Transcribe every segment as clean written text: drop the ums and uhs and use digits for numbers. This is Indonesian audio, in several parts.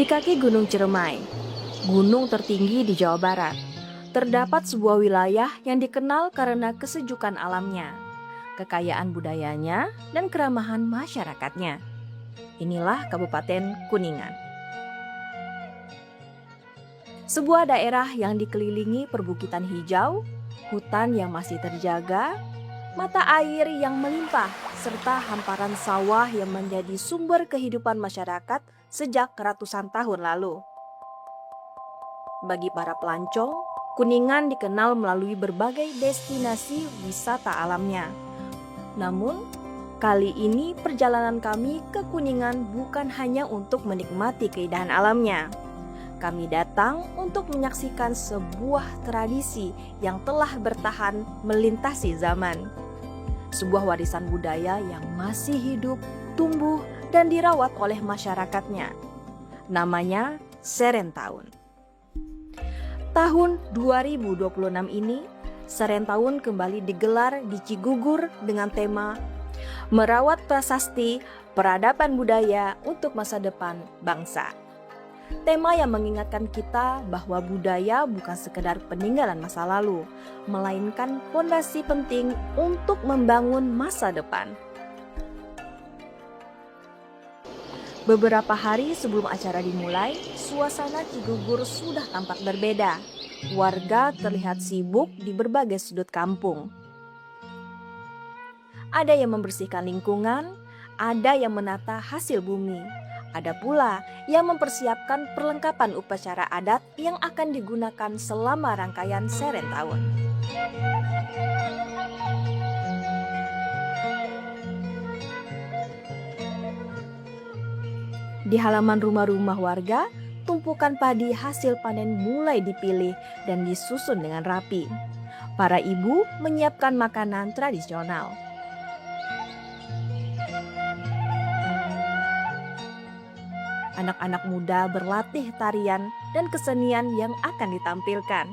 Di kaki Gunung Ciremai, gunung tertinggi di Jawa Barat, terdapat sebuah wilayah yang dikenal karena kesejukan alamnya, kekayaan budayanya, dan keramahan masyarakatnya. Inilah Kabupaten Kuningan. Sebuah daerah yang dikelilingi perbukitan hijau, hutan yang masih terjaga, mata air yang melimpah, serta hamparan sawah yang menjadi sumber kehidupan masyarakat sejak ratusan tahun lalu. Bagi para pelancong, Kuningan dikenal melalui berbagai destinasi wisata alamnya. Namun, kali ini perjalanan kami ke Kuningan bukan hanya untuk menikmati keindahan alamnya. Kami datang untuk menyaksikan sebuah tradisi yang telah bertahan melintasi zaman. Sebuah warisan budaya yang masih hidup, tumbuh, dan dirawat oleh masyarakatnya. Namanya Serentahun. Tahun 2026 ini, Serentahun kembali digelar di Cigugur dengan tema Merawat Prasasti Peradaban Budaya untuk Masa Depan Bangsa. Tema yang mengingatkan kita bahwa budaya bukan sekedar peninggalan masa lalu, melainkan fondasi penting untuk membangun masa depan. Beberapa hari sebelum acara dimulai, suasana Cigugur sudah tampak berbeda. Warga terlihat sibuk di berbagai sudut kampung. Ada yang membersihkan lingkungan, ada yang menata hasil bumi. Ada pula yang mempersiapkan perlengkapan upacara adat yang akan digunakan selama rangkaian Serentahun. Di halaman rumah-rumah warga, tumpukan padi hasil panen mulai dipilih dan disusun dengan rapi. Para ibu menyiapkan makanan tradisional. Anak-anak muda berlatih tarian dan kesenian yang akan ditampilkan.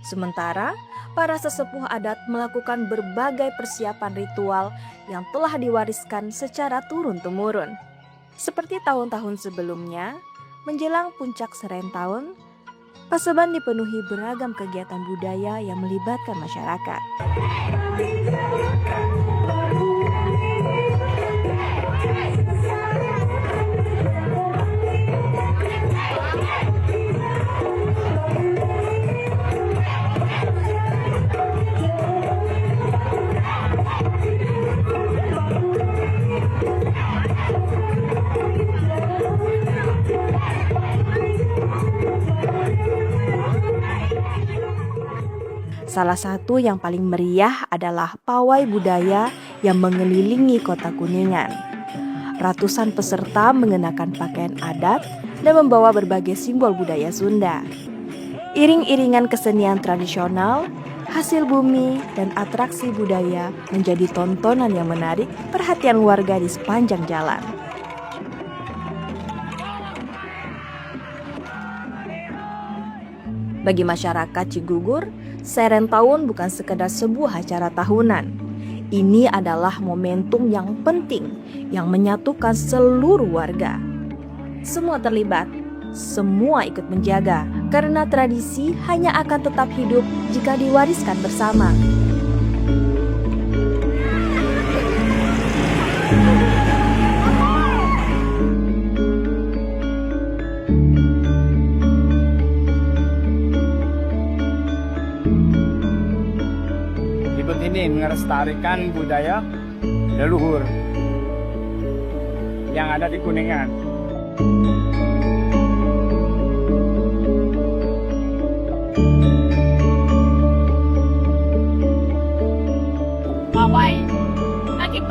Sementara, para sesepuh adat melakukan berbagai persiapan ritual yang telah diwariskan secara turun-temurun. Seperti tahun-tahun sebelumnya, menjelang puncak Serentahun, Paseban dipenuhi beragam kegiatan budaya yang melibatkan masyarakat. Salah satu yang paling meriah adalah pawai budaya yang mengelilingi kota Kuningan. Ratusan peserta mengenakan pakaian adat dan membawa berbagai simbol budaya Sunda. Iring-iringan kesenian tradisional, hasil bumi, dan atraksi budaya menjadi tontonan yang menarik perhatian warga di sepanjang jalan. Bagi masyarakat Cigugur, Serentahun bukan sekedar sebuah acara tahunan. Ini adalah momentum yang penting yang menyatukan seluruh warga. Semua terlibat, semua ikut menjaga, karena tradisi hanya akan tetap hidup jika diwariskan bersama. Ini melestarikan budaya leluhur yang ada di Kuningan.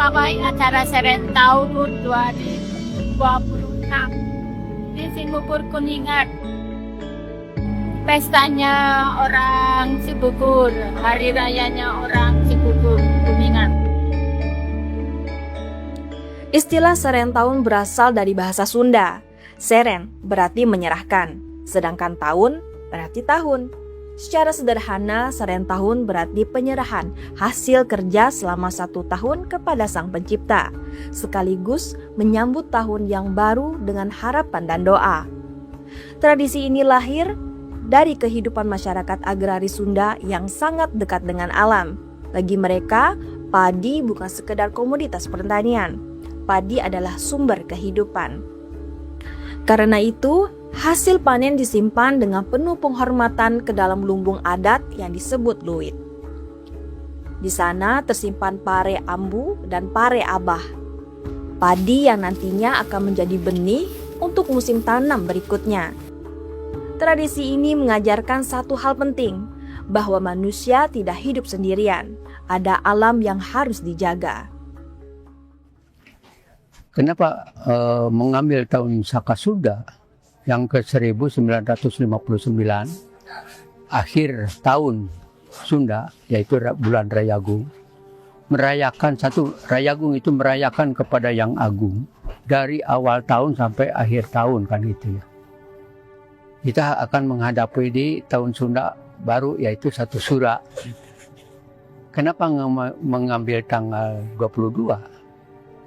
Pawai acara Serentahun 2026 di Cigugur Kuningan. Pestanya orang Cigugur, hari rayanya orang Cigugur Kuningan. Istilah Serentahun berasal dari bahasa Sunda. Seren berarti menyerahkan, sedangkan tahun berarti tahun. Secara sederhana, Serentahun berarti penyerahan hasil kerja selama 1 tahun kepada Sang Pencipta, sekaligus menyambut tahun yang baru dengan harapan dan doa. Tradisi ini lahir dari kehidupan masyarakat agraris Sunda yang sangat dekat dengan alam. Bagi mereka, padi bukan sekedar komoditas pertanian. Padi adalah sumber kehidupan. Karena itu, hasil panen disimpan dengan penuh penghormatan ke dalam lumbung adat yang disebut luit. Di sana tersimpan pare ambu dan pare abah. Padi yang nantinya akan menjadi benih untuk musim tanam berikutnya. Tradisi ini mengajarkan satu hal penting, bahwa manusia tidak hidup sendirian. Ada alam yang harus dijaga. Kenapa mengambil tahun Saka Sunda yang ke 1959, akhir tahun Sunda, yaitu bulan Rayagung, merayakan Rayagung itu merayakan kepada Yang Agung dari awal tahun sampai akhir tahun kan itu ya. Kita akan menghadapi di tahun Sunda baru, yaitu satu Sura. Kenapa mengambil tanggal 22?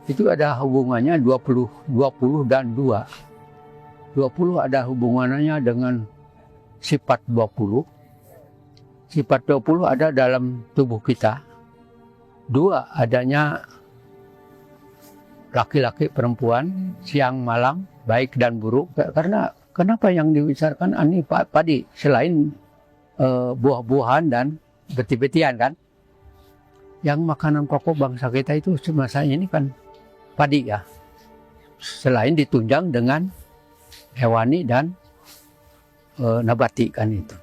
Itu ada hubungannya 20 dan 2. 20 ada hubungannya dengan sifat 20. Sifat 20 ada dalam tubuh kita. 2 adanya laki-laki perempuan, siang malam, baik dan buruk. Karena kenapa yang dibicarakan ini padi selain buah-buahan dan beti-betian kan? Yang makanan pokok bangsa kita itu semasa ini kan padi ya. Selain ditunjang dengan hewani dan nabati kan itu.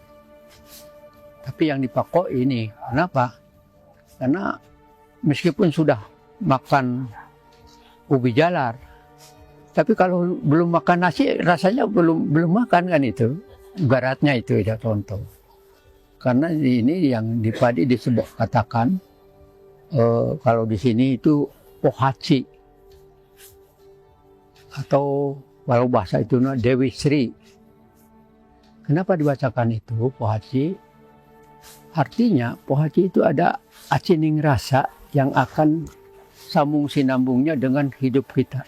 Tapi yang dipokok ini, kenapa? Karena meskipun sudah makan ubi jalar, tapi kalau belum makan nasi rasanya belum makan kan itu. Ibaratnya itu ya contoh. Karena ini yang di padi disebut katakan kalau di sini itu pohaci atau kalau bahasa itu Dewi Sri. Kenapa dibacakan itu pohaci? Artinya pohaci itu ada acining rasa yang akan sambung sinambungnya dengan hidup kita.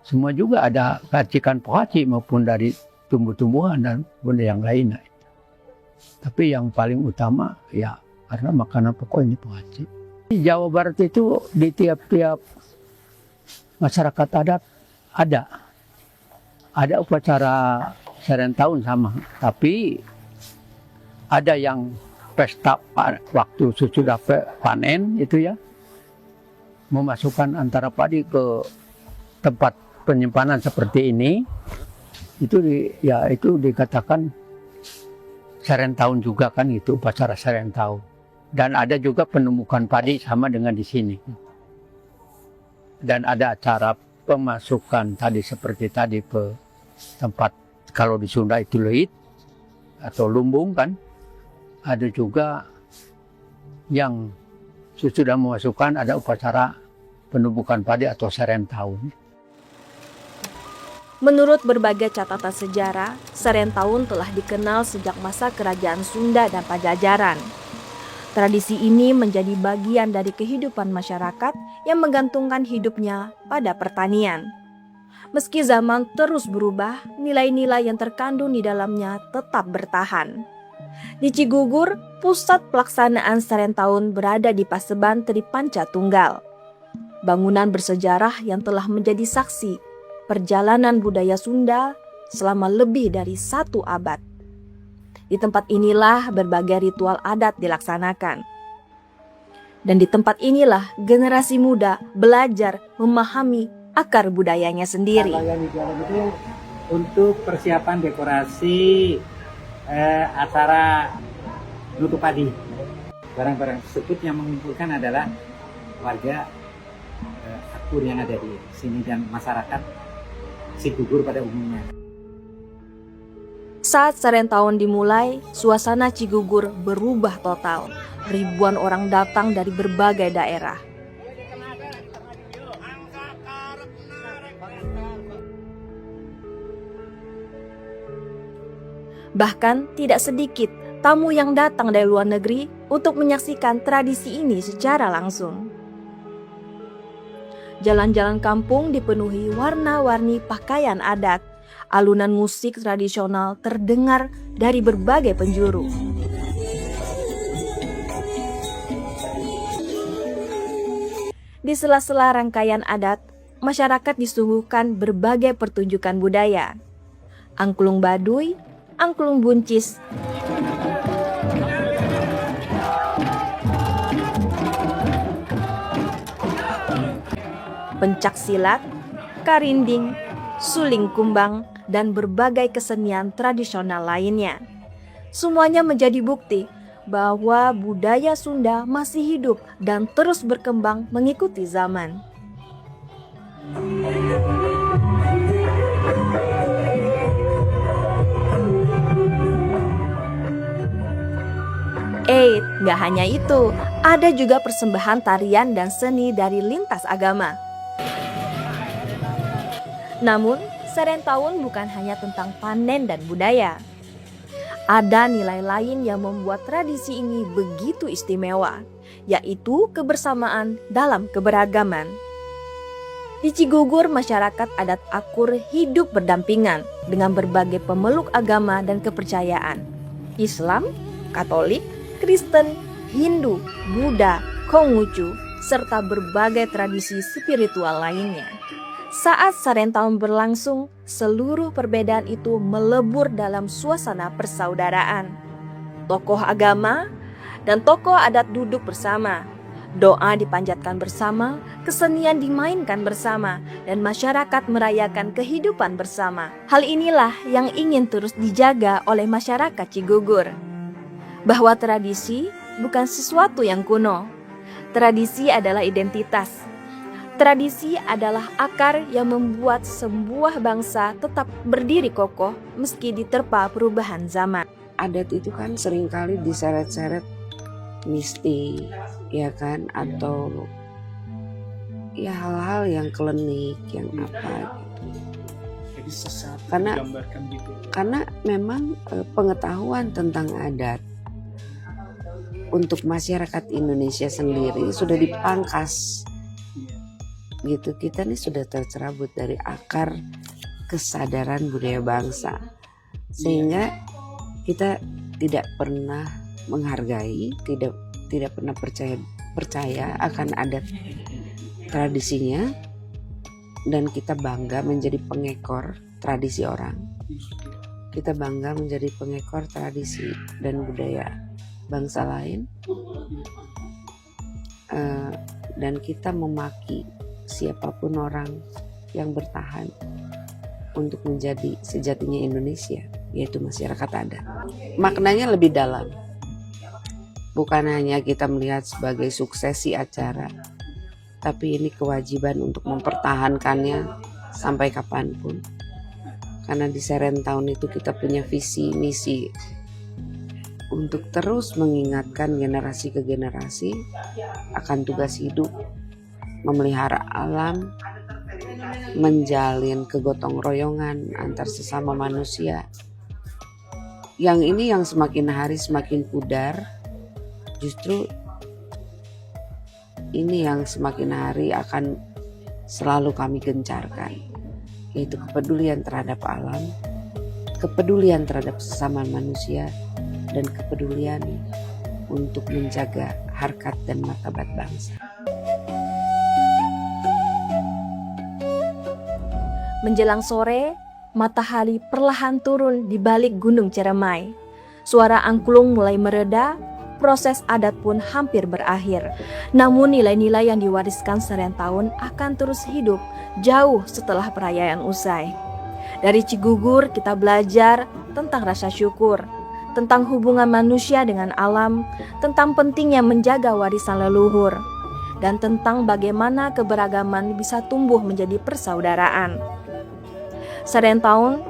Semua juga ada racikan pohaci maupun dari tumbuh-tumbuhan dan benda yang lainnya. Tapi yang paling utama ya karena makanan pokok ini pohaci. Di Jawa Barat itu di tiap-tiap masyarakat adat ada upacara serent tahun sama, tapi ada yang pesta waktu sesudah panen itu ya, memasukkan antara padi ke tempat penyimpanan seperti ini, itu itu dikatakan serent tahun juga kan itu upacara serent tahun. Dan ada juga penemukan padi sama dengan di sini. Dan ada acara pemasukan tadi seperti tadi ke tempat kalau di Sunda itu luit atau lumbung kan. Ada juga yang sudah memasukkan ada upacara penumbukan padi atau serent tahun. Menurut berbagai catatan sejarah, serent tahun telah dikenal sejak masa kerajaan Sunda dan Pajajaran. Tradisi ini menjadi bagian dari kehidupan masyarakat yang menggantungkan hidupnya pada pertanian. Meski zaman terus berubah, nilai-nilai yang terkandung di dalamnya tetap bertahan. Di Cigugur, pusat pelaksanaan serent tahun berada di Paseban Tri Panca Tunggal. Bangunan bersejarah yang telah menjadi saksi perjalanan budaya Sunda selama lebih dari 1 abad. Di tempat inilah berbagai ritual adat dilaksanakan. Dan di tempat inilah generasi muda belajar memahami akar budayanya sendiri. Kalau yang di dalam itu untuk persiapan dekorasi acara nutup padi. Barang-barang tersebut yang mengumpulkan adalah warga akur yang ada di sini dan masyarakat Cigugur pada umumnya. Saat serent tahun dimulai, suasana Cigugur berubah total. Ribuan orang datang dari berbagai daerah. Bahkan tidak sedikit tamu yang datang dari luar negeri untuk menyaksikan tradisi ini secara langsung. Jalan-jalan kampung dipenuhi warna-warni pakaian adat Alunan musik tradisional terdengar dari berbagai penjuru. Di sela-sela rangkaian adat, masyarakat disuguhkan berbagai pertunjukan budaya. Angklung Baduy, angklung buncis, pencak silat, karinding, suling kumbang, dan berbagai kesenian tradisional lainnya. Semuanya menjadi bukti bahwa budaya Sunda masih hidup dan terus berkembang mengikuti zaman. Gak hanya itu, ada juga persembahan tarian dan seni dari lintas agama. Namun, Serentahun bukan hanya tentang panen dan budaya. Ada nilai lain yang membuat tradisi ini begitu istimewa, yaitu kebersamaan dalam keberagaman. Di Cigugur, masyarakat adat Akur hidup berdampingan dengan berbagai pemeluk agama dan kepercayaan. Islam, Katolik, Kristen, Hindu, Buddha, Konghucu, serta berbagai tradisi spiritual lainnya. Saat Serentahun berlangsung, seluruh perbedaan itu melebur dalam suasana persaudaraan. Tokoh agama dan tokoh adat duduk bersama. Doa dipanjatkan bersama, kesenian dimainkan bersama, dan masyarakat merayakan kehidupan bersama. Hal inilah yang ingin terus dijaga oleh masyarakat Cigugur. Bahwa tradisi bukan sesuatu yang kuno. Tradisi adalah identitas. Tradisi adalah akar yang membuat sebuah bangsa tetap berdiri kokoh meski diterpa perubahan zaman. Adat itu kan seringkali diseret-seret mistik, ya kan, atau ya hal-hal yang klinik, yang apa gitu. Jadi sesat Karena- digambarkan gitu. Karena memang pengetahuan tentang adat untuk masyarakat Indonesia sendiri sudah dipangkas gitu. Kita nih sudah tercerabut dari akar kesadaran budaya bangsa, sehingga kita tidak pernah menghargai, tidak pernah percaya akan adat tradisinya, dan kita bangga menjadi pengekor tradisi orang. Kita bangga menjadi pengekor tradisi dan budaya bangsa lain, dan kita memaki siapapun orang yang bertahan untuk menjadi sejatinya Indonesia, yaitu masyarakat adat. Maknanya lebih dalam, bukan hanya kita melihat sebagai suksesi acara, tapi ini kewajiban untuk mempertahankannya sampai kapanpun. Karena di Serentahun itu kita punya visi misi untuk terus mengingatkan generasi ke generasi akan tugas hidup memelihara alam, menjalin kegotong royongan antar sesama manusia. Yang ini yang semakin hari semakin pudar, justru ini yang semakin hari akan selalu kami gencarkan, yaitu kepedulian terhadap alam, kepedulian terhadap sesama manusia, dan kepedulian untuk menjaga harkat dan martabat bangsa. Menjelang sore, matahari perlahan turun di balik Gunung Ciremai. Suara angklung mulai mereda, proses adat pun hampir berakhir. Namun nilai-nilai yang diwariskan Serentahun akan terus hidup jauh setelah perayaan usai. Dari Cigugur kita belajar tentang rasa syukur, tentang hubungan manusia dengan alam, tentang pentingnya menjaga warisan leluhur, dan tentang bagaimana keberagaman bisa tumbuh menjadi persaudaraan. Serentahun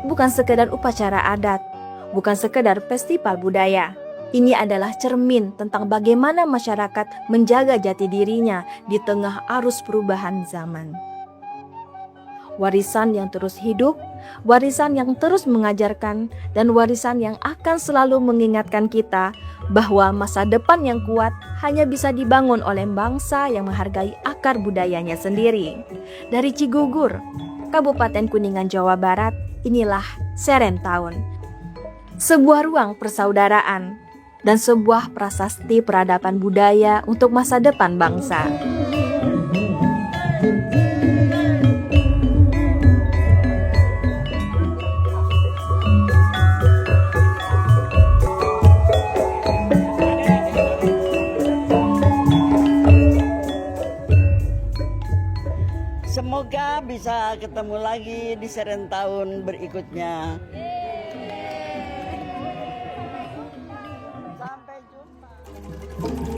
bukan sekedar upacara adat, bukan sekedar festival budaya. Ini adalah cermin tentang bagaimana masyarakat menjaga jati dirinya di tengah arus perubahan zaman. Warisan yang terus hidup, warisan yang terus mengajarkan, dan warisan yang akan selalu mengingatkan kita bahwa masa depan yang kuat hanya bisa dibangun oleh bangsa yang menghargai akar budayanya sendiri. Dari Cigugur, Kabupaten Kuningan, Jawa Barat, inilah Serentown. Sebuah ruang persaudaraan dan sebuah prasasti peradaban budaya untuk masa depan bangsa. Semoga bisa ketemu lagi di Serentown berikutnya. Sampai jumpa.